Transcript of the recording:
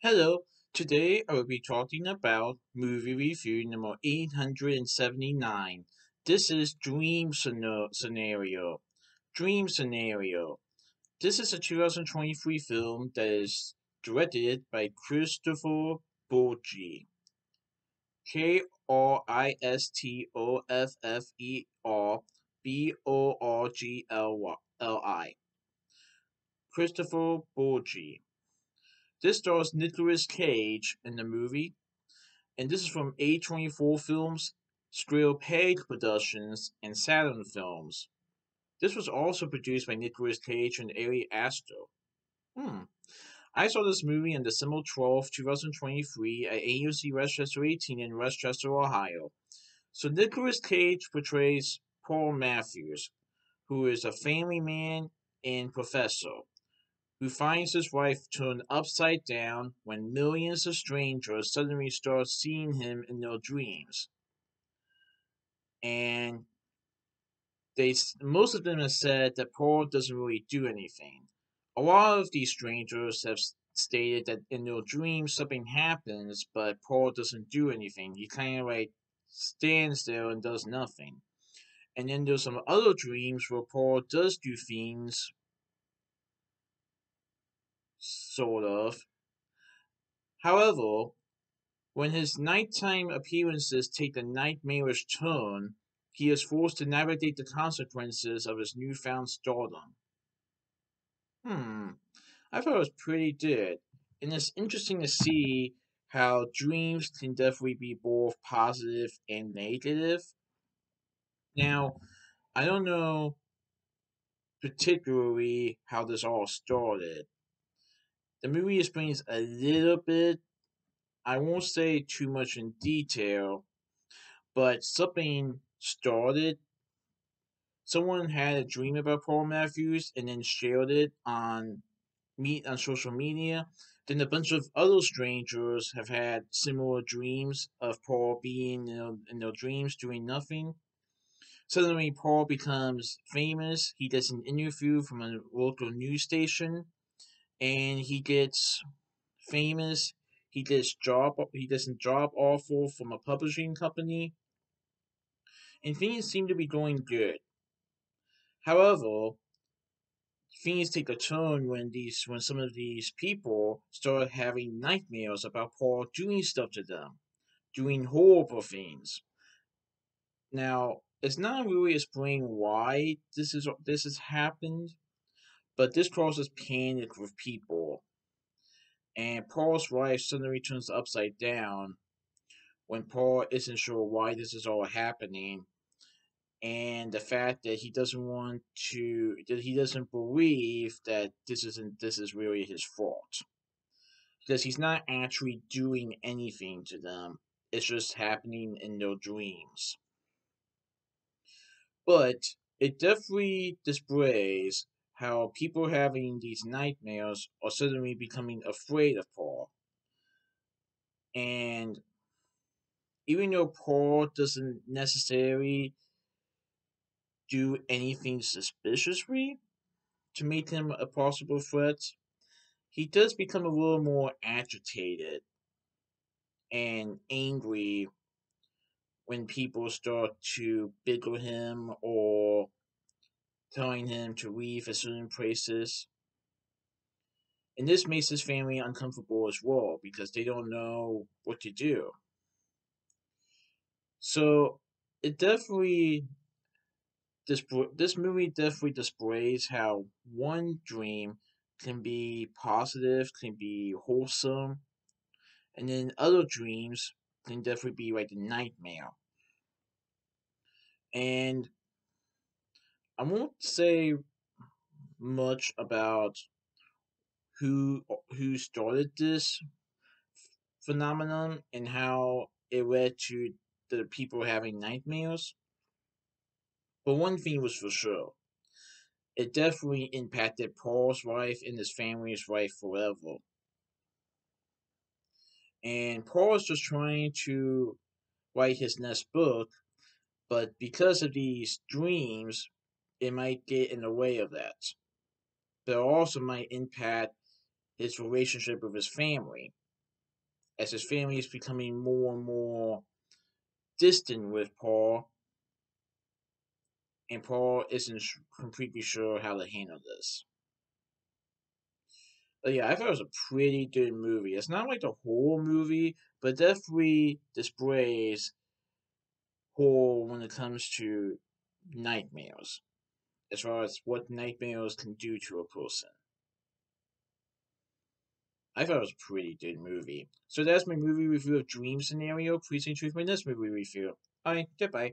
Hello, today I will be talking about movie review number 879. This is Scenario. Dream Scenario. This is a 2023 film that is directed by Christopher Borgi. Christopher Borgli. Christopher Borgi. This stars Nicolas Cage in the movie, and this is from A24 Films, Skrill Page Productions, and Saturn Films. This was also produced by Nicolas Cage and Ari Aster. Hmm. I saw this movie on December 12, 2023 at AMC West Chester 18 in West Chester, Ohio. So Nicolas Cage portrays Paul Matthews, who is a family man and professor, who finds his wife turned upside down when millions of strangers suddenly start seeing him in their dreams. And most of them have said that Paul doesn't really do anything. A lot of these strangers have stated that in their dreams something happens, but Paul doesn't do anything. He kind of like stands there and does nothing. And then there's some other dreams where Paul does do things, sort of. However, when his nighttime appearances take a nightmarish turn, he is forced to navigate the consequences of his newfound stardom. I thought it was pretty good, and it's interesting to see how dreams can definitely be both positive and negative. Now, I don't know particularly how this all started. The movie explains a little bit. I won't say too much in detail, but something started. Someone had a dream about Paul Matthews and then shared it on social media. Then a bunch of other strangers have had similar dreams of Paul being in their dreams doing nothing. Suddenly, Paul becomes famous. He gets an interview from a local news station, and he gets famous. He gets a job offer from a publishing company, and things seem to be going good. However, things take a turn when some of these people start having nightmares about Paul doing stuff to them, doing horrible things. Now, it's not really explained why this has happened, but this causes panic with people, and Paul's life suddenly turns upside down when Paul isn't sure why this is all happening, and the fact that he doesn't believe that this is really his fault, because he's not actually doing anything to them. It's just happening in their dreams. But it definitely displays how people having these nightmares are suddenly becoming afraid of Paul. And even though Paul doesn't necessarily do anything suspiciously to make him a possible threat, he does become a little more agitated and angry when people start to bigger him or telling him to leave at certain places. And this makes his family uncomfortable as well because they don't know what to do. So it definitely this movie definitely displays how one dream can be positive, can be wholesome, and then other dreams can definitely be like a nightmare. And I won't say much about who started this phenomenon and how it led to the people having nightmares. But one thing was for sure. It definitely impacted Paul's life and his family's life forever. And Paul is just trying to write his next book, but because of these dreams, it might get in the way of that. But it also might impact his relationship with his family. as his family is becoming more and more distant with Paul, and Paul isn't completely sure how to handle this. But yeah, I thought it was a pretty good movie. It's not like the whole movie, but definitely displays horror when it comes to nightmares, as far as what nightmares can do to a person. I thought it was a pretty good movie. So that's my movie review of Dream Scenario. Please enjoy my next movie review. Alright, goodbye.